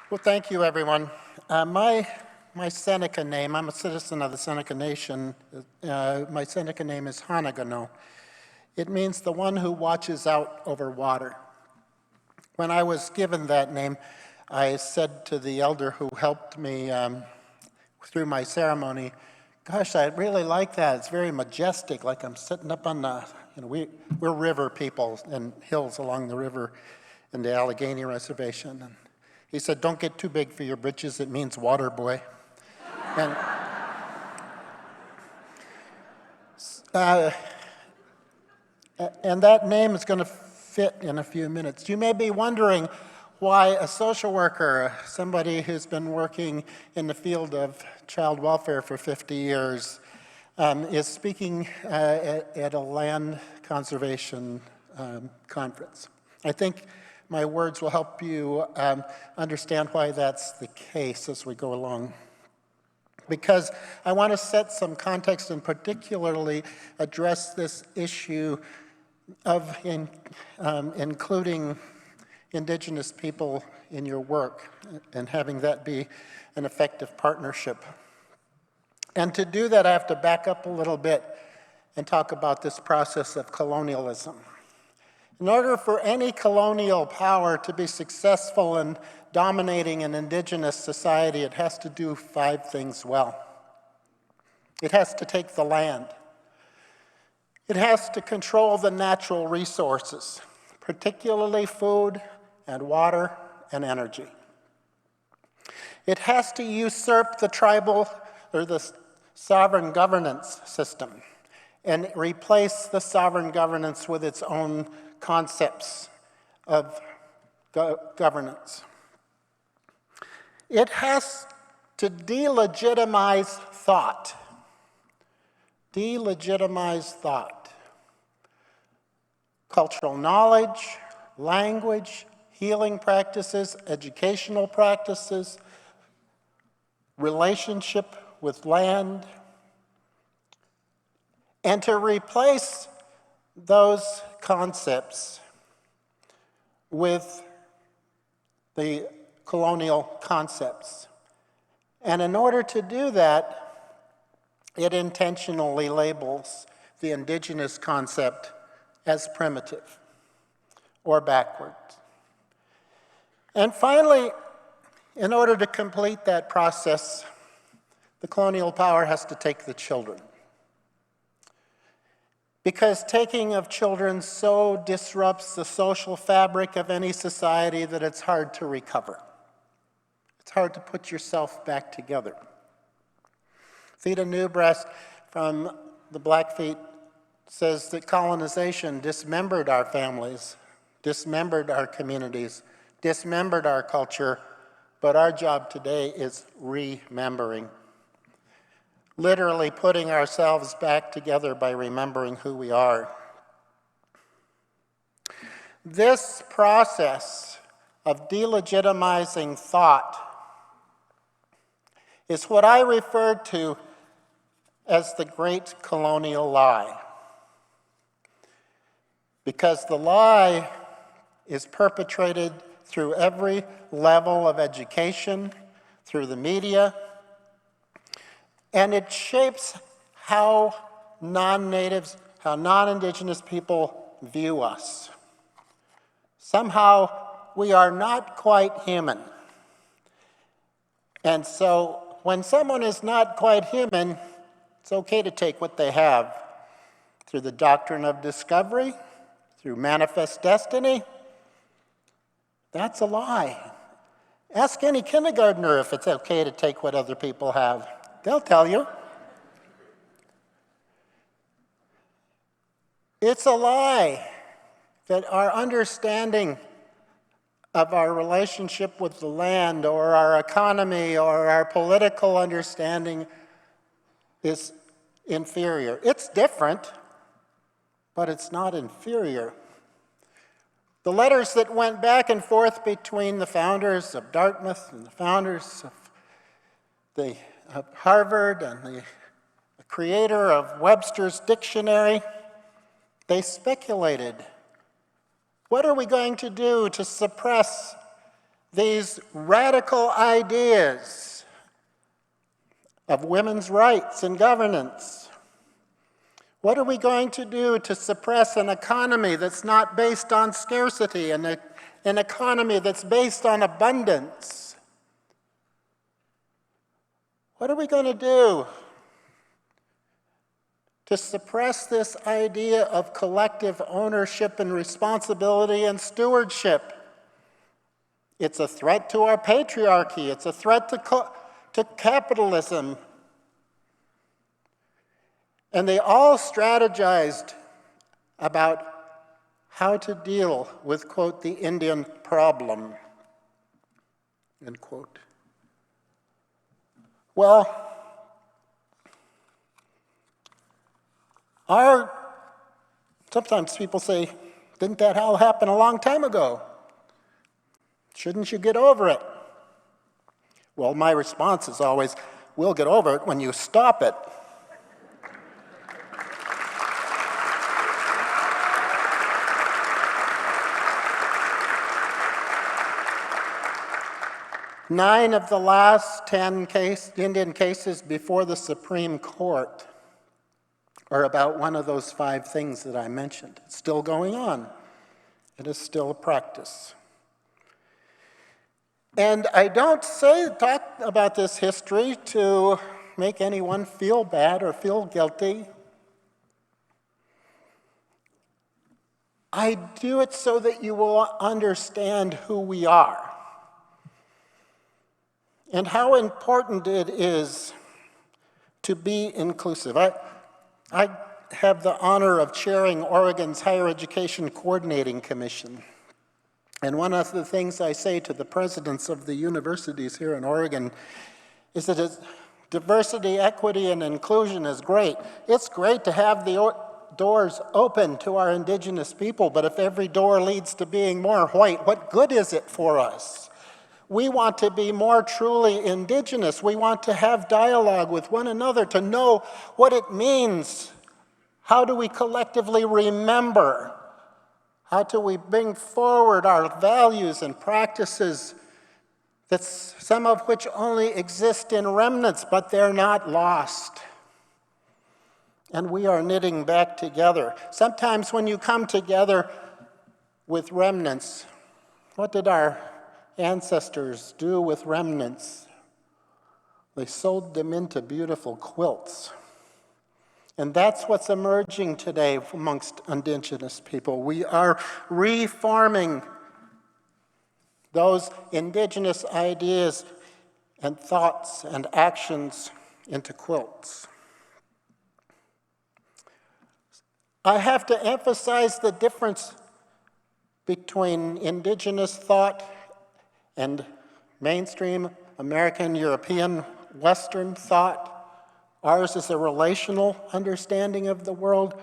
Well, thank you, everyone. My Seneca name, I'm a citizen of the Seneca Nation. My Seneca name is Hanagano. It means the one who watches out over water. When I was given that name, I said to the elder who helped me through my ceremony, gosh, I really like that. It's very majestic, like I'm sitting up on the, we're river people and hills along the river in the Allegheny Reservation. And he said, don't get too big for your britches, it means water boy. and, and that name is going to fit in a few minutes. You may be wondering why a social worker, somebody who's been working in the field of child welfare for 50 years, is speaking at a land conservation conference. I think my words will help you understand why that's the case as we go along. Because I want to set some context and particularly address this issue of including Indigenous people in your work and having that be an effective partnership. And to do that, I have to back up a little bit and talk about this process of colonialism. In order for any colonial power to be successful in dominating an indigenous society, it has to do 5 things well. It has to take the land. It has to control the natural resources, particularly food and water and energy. It has to usurp the tribal or the sovereign governance system and replace the sovereign governance with its own concepts of governance. It has to delegitimize thought. Delegitimize thought. Cultural knowledge, language, healing practices, educational practices, relationship with land, and to replace those concepts with the colonial concepts. And in order to do that, it intentionally labels the indigenous concept as primitive or backward. And finally, in order to complete that process, the colonial power has to take the children. Because taking of children so disrupts the social fabric of any society that it's hard to recover. It's hard to put yourself back together. Theda Newbreast from the Blackfeet says that colonization dismembered our families, dismembered our communities, dismembered our culture, but our job today is remembering. Literally putting ourselves back together by remembering who we are. This process of delegitimizing thought is what I refer to as the great colonial lie. Because the lie is perpetrated through every level of education, through the media, and it shapes how non-natives, how non-indigenous people view us. Somehow, we are not quite human. And so, when someone is not quite human, it's okay to take what they have through the doctrine of discovery, through manifest destiny. That's a lie. Ask any kindergartner if it's okay to take what other people have. They'll tell you. It's a lie that our understanding of our relationship with the land or our economy or our political understanding is inferior. It's different, but it's not inferior. The letters that went back and forth between the founders of Dartmouth and the founders of Harvard and the creator of Webster's dictionary, they speculated. What are we going to do to suppress these radical ideas of women's rights and governance? What are we going to do to suppress an economy that's not based on scarcity and an economy that's based on abundance? What are we going to do to suppress this idea of collective ownership and responsibility and stewardship? It's a threat to our patriarchy. It's a threat to capitalism. And they all strategized about how to deal with, quote, the Indian problem, end quote. Well, sometimes people say, didn't that all happen a long time ago? Shouldn't you get over it? Well, my response is always, we'll get over it when you stop it. Nine of the last 10 Indian cases before the Supreme Court are about one of those 5 things that I mentioned. It's still going on. It is still a practice. And I don't talk about this history to make anyone feel bad or feel guilty. I do it so that you will understand who we are and how important it is to be inclusive. I have the honor of chairing Oregon's Higher Education Coordinating Commission. And one of the things I say to the presidents of the universities here in Oregon is that diversity, equity, and inclusion is great. It's great to have the doors open to our indigenous people, but if every door leads to being more white, what good is it for us? We want to be more truly indigenous. We want to have dialogue with one another to know what it means. How do we collectively remember? How do we bring forward our values and practices, some of which only exist in remnants, but they're not lost? And we are knitting back together. Sometimes when you come together with remnants, what did our ancestors do with remnants? They sewed them into beautiful quilts. And that's what's emerging today amongst indigenous people. We are reforming those indigenous ideas and thoughts and actions into quilts. I have to emphasize the difference between indigenous thought and mainstream American, European, Western thought. Ours is a relational understanding of the world.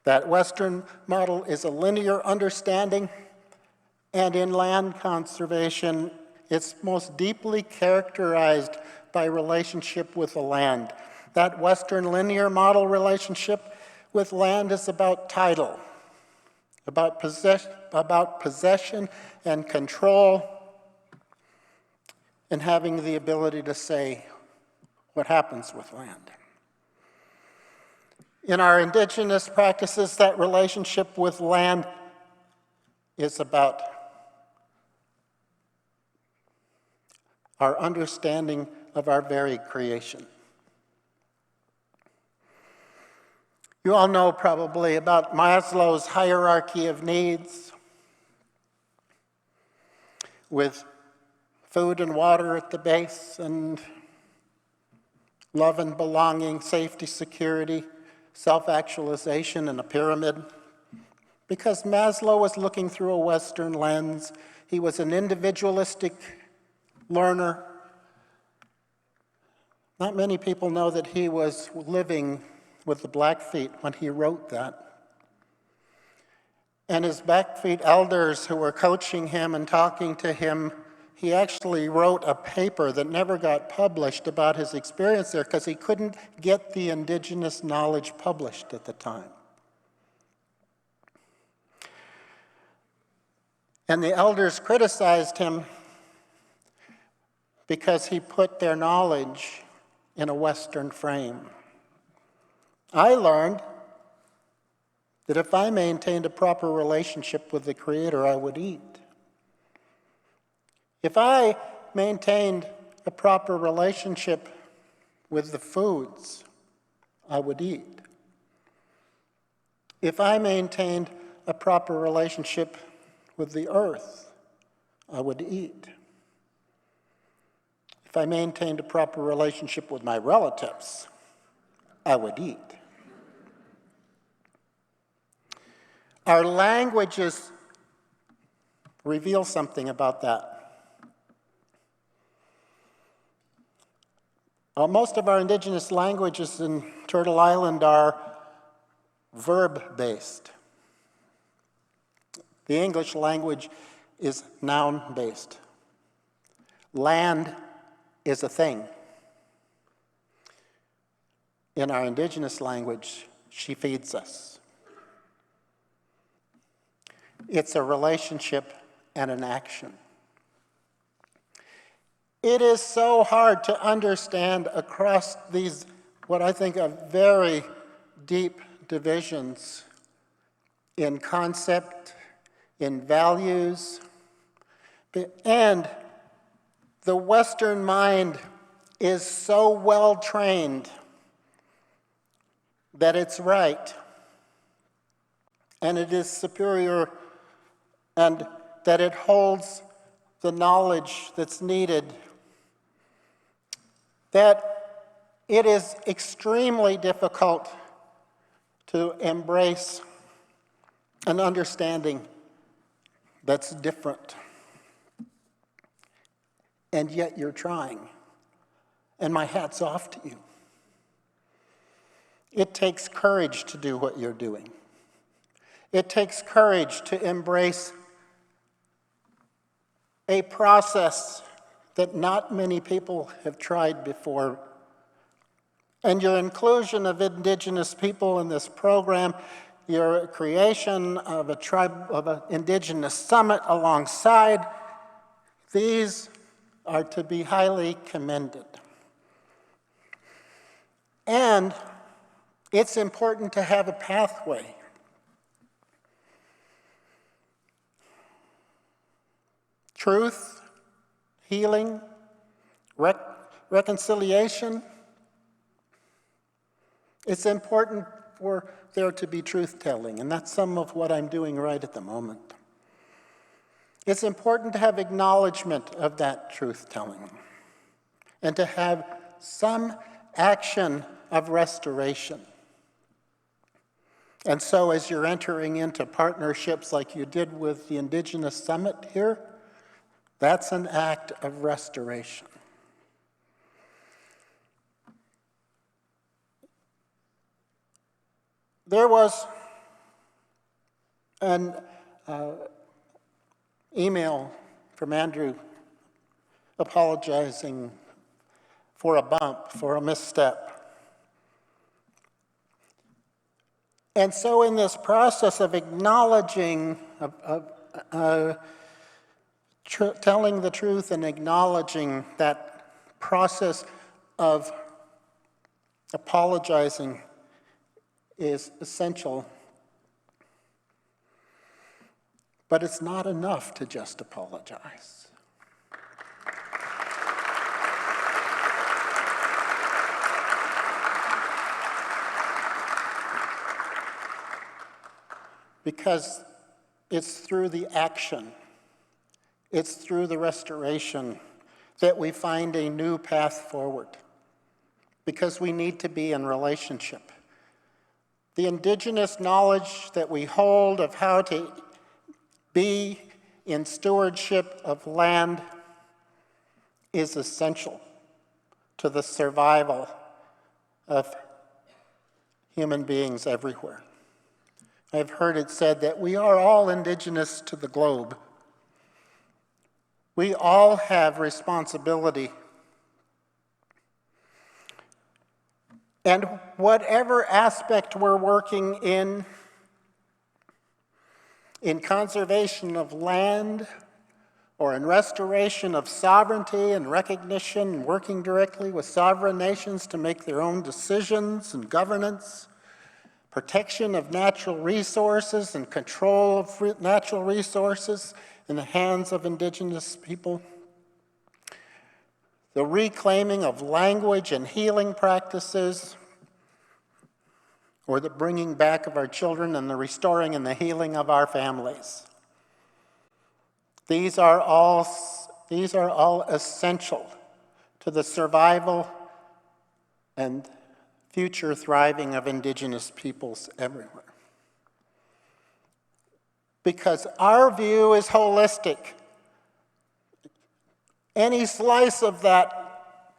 That Western model is a linear understanding. And in land conservation, it's most deeply characterized by relationship with the land. That Western linear model relationship with land is about title, about possession and control, and having the ability to say what happens with land. In our indigenous practices, that relationship with land is about our understanding of our very creation. You all know probably about Maslow's hierarchy of needs, with food and water at the base, and love and belonging, safety, security, self-actualization, and a pyramid. Because Maslow was looking through a Western lens, he was an individualistic learner. Not many people know that he was living with the Blackfeet when he wrote that. And his Blackfeet elders who were coaching him and talking to him, he actually wrote a paper that never got published about his experience there because he couldn't get the indigenous knowledge published at the time. And the elders criticized him because he put their knowledge in a Western frame. I learned that if I maintained a proper relationship with the Creator, I would eat. If I maintained a proper relationship with the foods, I would eat. If I maintained a proper relationship with the earth, I would eat. If I maintained a proper relationship with my relatives, I would eat. Our languages reveal something about that. Most of our indigenous languages in Turtle Island are verb-based. The English language is noun-based. Land is a thing. In our indigenous language, she feeds us. It's a relationship and an action. It is so hard to understand across these, what I think are very deep divisions in concept, in values, and the Western mind is so well trained that it's right, and it is superior, and that it holds the knowledge that's needed, that it is extremely difficult to embrace an understanding that's different. And yet you're trying. And my hat's off to you. It takes courage to do what you're doing. It takes courage to embrace a process that not many people have tried before. And your inclusion of Indigenous people in this program, your creation of an Indigenous summit alongside, these are to be highly commended. And it's important to have a pathway. Truth, healing, reconciliation. It's important for there to be truth-telling, and that's some of what I'm doing right at the moment. It's important to have acknowledgement of that truth-telling and to have some action of restoration. And so as you're entering into partnerships like you did with the Indigenous Summit here, that's an act of restoration. There was an email from Andrew apologizing for a bump, for a misstep. And so in this process of acknowledging, telling the truth and acknowledging that process of apologizing is essential. But it's not enough to just apologize. Because it's through the action, it's through the restoration that we find a new path forward. Because we need to be in relationship. The indigenous knowledge that we hold of how to be in stewardship of land is essential to the survival of human beings everywhere. I've heard it said that we are all indigenous to the globe. We all have responsibility. And whatever aspect we're working in, in conservation of land, or in restoration of sovereignty and recognition, and working directly with sovereign nations to make their own decisions and governance, protection of natural resources and control of natural resources in the hands of indigenous people, the reclaiming of language and healing practices, or the bringing back of our children and the restoring and the healing of our families. These are all essential to the survival and future thriving of indigenous peoples everywhere. Because our view is holistic. Any slice of that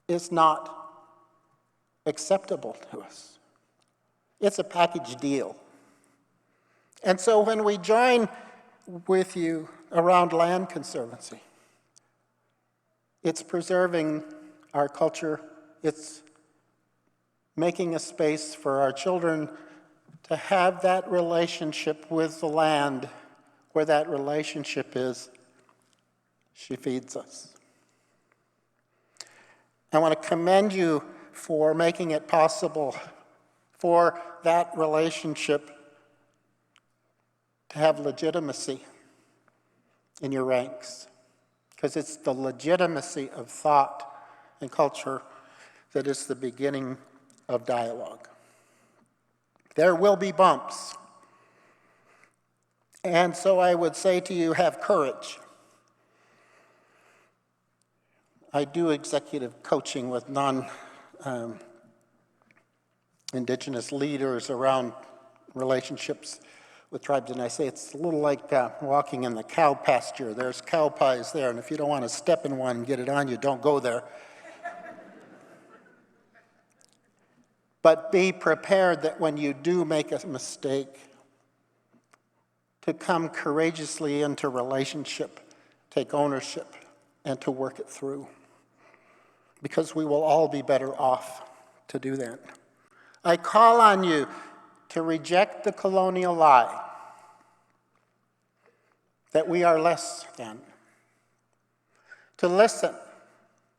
is not acceptable to us. It's a package deal. And so when we join with you around land conservancy, it's preserving our culture, it's making a space for our children to have that relationship with the land, where that relationship is, she feeds us. I want to commend you for making it possible for that relationship to have legitimacy in your ranks, because it's the legitimacy of thought and culture that is the beginning of dialogue. There will be bumps. And so I would say to you, have courage. I do executive coaching with non-Indigenous leaders around relationships with tribes, and I say it's a little like walking in the cow pasture. There's cow pies there, and if you don't want to step in one and get it on you, don't go there. But be prepared that when you do make a mistake, to come courageously into relationship, take ownership, and to work it through. Because we will all be better off to do that. I call on you to reject the colonial lie that we are less than, to listen,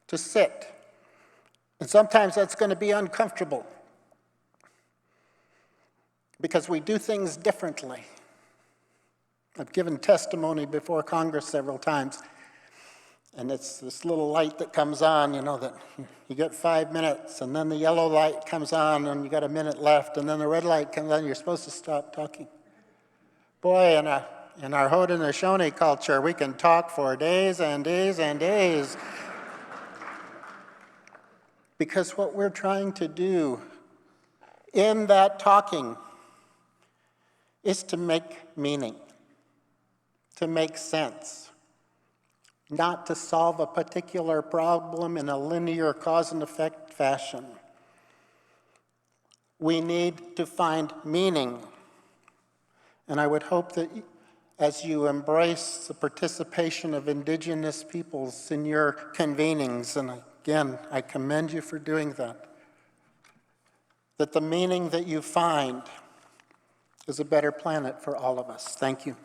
to sit, and sometimes that's going to be uncomfortable because we do things differently. I've given testimony before Congress several times, and it's this little light that comes on, that you get 5 minutes, and then the yellow light comes on, and you got a minute left, and then the red light comes on, you're supposed to stop talking. Boy, in our Haudenosaunee culture, we can talk for days and days and days. Because what we're trying to do in that talking is to make meaning, to make sense, not to solve a particular problem in a linear cause and effect fashion. We need to find meaning. And I would hope that as you embrace the participation of Indigenous peoples in your convenings, and again, I commend you for doing that the meaning that you find is a better planet for all of us. Thank you.